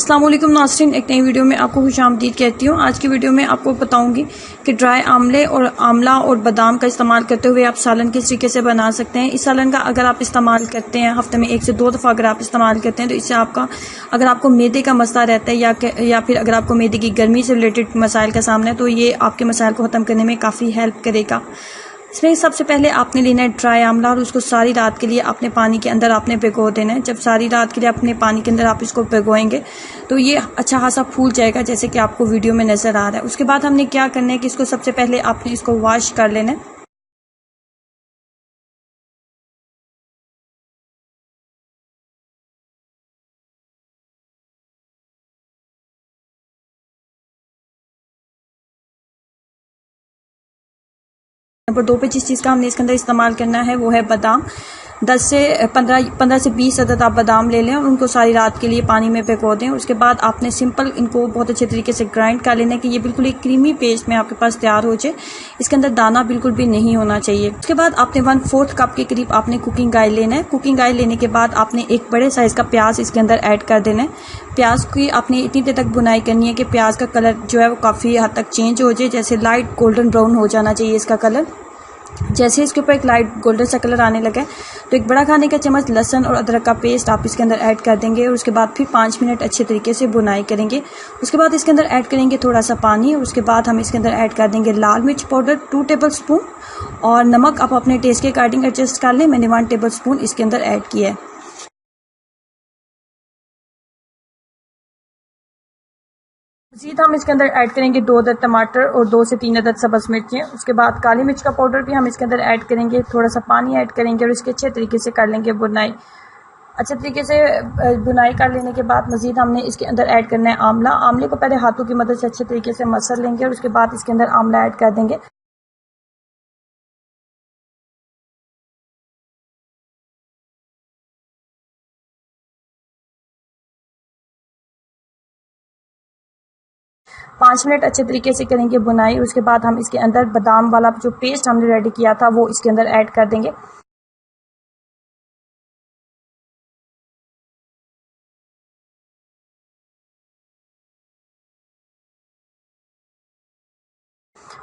अस्सलाम वालेकुम नाज़रीन, एक नई वीडियो में आपको खुशामदीद कहती हूँ। आज की वीडियो में आपको बताऊंगी कि ड्राई आमला और बादाम का इस्तेमाल करते हुए आप सालन किस तरीके से बना सकते हैं। इस सालन का अगर आप इस्तेमाल करते हैं हफ्ते में 1 से 2 दफ़ा अगर आप इस्तेमाल करते हैं तो इससे अगर आपको मैदे का मसला रहता है या फिर अगर आपको मैदे की गर्मी से रिलेटेड मसाइल का सामना है तो ये आपके मसाइल को ख़त्म करने में काफ़ी हेल्प करेगा। इसमें सबसे पहले आपने लेना है ड्राई आमला और उसको सारी रात के लिए अपने पानी के अंदर आपने भिगो देना है। जब सारी रात के लिए अपने पानी के अंदर आप इसको भिगोएंगे तो ये अच्छा खासा फूल जाएगा, जैसे कि आपको वीडियो में नज़र आ रहा है। उसके बाद हमने क्या करना है कि इसको सबसे पहले आपने इसको वॉश कर लेना है। नंबर 2 पे जिस चीज़ का हमने इसके अंदर इस्तेमाल करना है वो है बादाम। 10 से 15 से 20 अदद आप बादाम ले लें और उनको सारी रात के लिए पानी में भिगो दें। उसके बाद आपने सिंपल इनको बहुत अच्छे तरीके से ग्राइंड कर लेना है कि ये बिल्कुल एक क्रीमी पेस्ट में आपके पास तैयार हो जाए। इसके अंदर दाना बिल्कुल भी नहीं होना चाहिए। उसके बाद आपने 1/4 कप के करीब आपने कुकिंग ऑयल लेना है। कुकिंग ऑयल लेने के बाद आपने एक बड़े साइज़ का प्याज इसके अंदर ऐड कर देना है। प्याज की आपने इतनी देर तक बुनाई करनी है कि प्याज का कलर जो है वो काफ़ी हद तक चेंज हो जाए, जैसे लाइट गोल्डन ब्राउन हो जाना चाहिए इसका कलर। जैसे इसके ऊपर एक लाइट गोल्डन सा कलर आने लगा है तो एक बड़ा खाने का चम्मच लहसुन और अदरक का पेस्ट आप इसके अंदर ऐड कर देंगे और उसके बाद फिर 5 मिनट अच्छे तरीके से बुनाई करेंगे। उसके बाद इसके अंदर ऐड करेंगे थोड़ा सा पानी और उसके बाद हम इसके अंदर ऐड कर देंगे लाल मिर्च पाउडर 2 टेबल स्पून और नमक आप अपने टेस्ट के अकॉर्डिंग एडजस्ट कर लें। मैंने 1 टेबल स्पून इसके अंदर ऐड किया है। मज़ीद हम इसके अंदर ऐड करेंगे 2 अदद टमाटर और 2 से 3 अदद सब्ज़ मिर्चें। उसके बाद काली मिर्च का पाउडर भी हम इसके अंदर ऐड करेंगे, थोड़ा सा पानी ऐड करेंगे और इसके अच्छे तरीके से कर लेंगे बुनाई। अच्छे तरीके से बुनाई कर लेने के बाद मज़ीद हमने इसके अंदर ऐड करना है आमला। आमले को पहले हाथों की मदद से अच्छे तरीके से मसल लेंगे और उसके बाद इसके अंदर आमला ऐड कर देंगे। पाँच मिनट अच्छे तरीके से करेंगे बुनाई। उसके बाद हम इसके अंदर बादाम वाला जो पेस्ट हमने रेडी किया था वो इसके अंदर ऐड कर देंगे।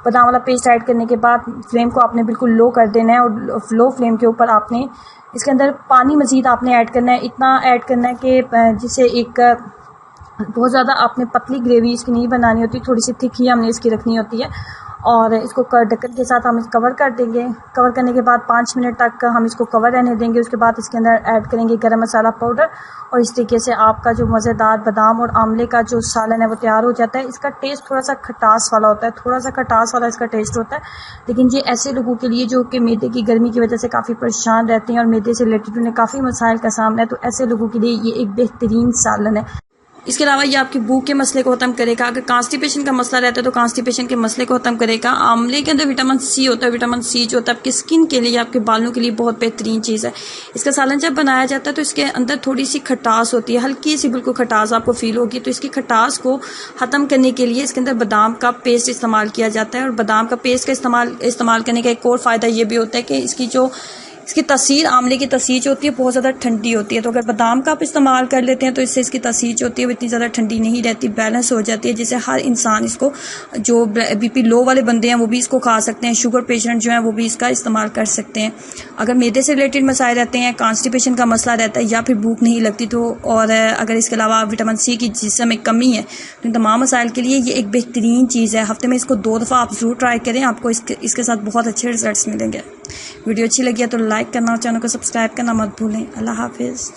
बादाम वाला पेस्ट ऐड करने के बाद फ्लेम को आपने बिल्कुल लो कर देना है और लो फ्लेम के ऊपर आपने इसके अंदर पानी मज़ीद आपने ऐड करना है। इतना ऐड करना है कि जिससे एक बहुत ज़्यादा आपने पतली ग्रेवी इसकी नहीं बनानी होती, थोड़ी सी थिक ही हमने इसकी रखनी होती है। और इसको ढक्कन के साथ हम कवर कर देंगे। कवर करने के बाद 5 मिनट तक हम इसको कवर रहने देंगे। उसके बाद इसके अंदर ऐड करेंगे गरम मसाला पाउडर और इस तरीके से आपका जो मज़ेदार बादाम और आमले का जो सालन है वो तैयार हो जाता है। इसका टेस्ट थोड़ा सा खटास वाला होता है, थोड़ा सा खटास वाला इसका टेस्ट होता है, लेकिन ये ऐसे लोगों के लिए जो कि मैदे की गर्मी की वजह से काफ़ी परेशान रहते हैं और मैदे से रिलेटेड उन्हें काफ़ी मसाइल का सामना है, तो ऐसे लोगों के लिए ये एक बेहतरीन सालन है। इसके अलावा ये आपकी भूख के मसले को ख़त्म करेगा। अगर कॉन्स्टिपेशन का मसला रहता है तो कॉन्स्टिपेशन के मसले को ख़त्म करेगा। आमले के अंदर विटामिन सी होता है। विटामिन सी जो होता है आपकी स्किन के लिए, आपके बालों के लिए बहुत बेहतरीन चीज़ है। इसका सालन जब बनाया जाता है तो इसके अंदर थोड़ी सी खटास होती है, हल्की सी बिल्कुल खटास आपको फील होगी। तो इसकी खटास को ख़त्म करने के लिए इसके अंदर बादाम का पेस्ट इस्तेमाल किया जाता है। और बादाम का पेस्ट का इस्तेमाल करने का एक और फ़ायदा ये भी होता है कि इसकी तासीर, आमले की तासीर जो होती है बहुत ज़्यादा ठंडी होती है। तो अगर बादाम का आप इस्तेमाल कर लेते हैं तो इससे इसकी तासीर जो होती है वो इतनी ज़्यादा ठंडी नहीं रहती, बैलेंस हो जाती है, जिससे हर इंसान इसको, जो बीपी लो वाले बंदे हैं वो भी इसको खा सकते हैं, शुगर पेशेंट जो हैं वो भी इसका इस्तेमाल कर सकते हैं। अगर मैदे से रिलेटेड मसाइल रहते हैं, कॉन्स्टिपेशन का मसला रहता है या फिर भूख नहीं लगती तो, और अगर इसके अलावा विटामिन सी की जिस्म में कमी है तो इन तमाम मसाइल के लिए ये एक बेहतरीन चीज़ है। हफ्ते में इसको 2 दफ़ा आप ज़रूर ट्राई करें, आपको इसके साथ बहुत अच्छे रिजल्ट्स मिलेंगे। वीडियो अच्छी लगी है तो लाइक करना और चैनल को सब्सक्राइब करना मत भूलें। अल्लाह हाफिज़।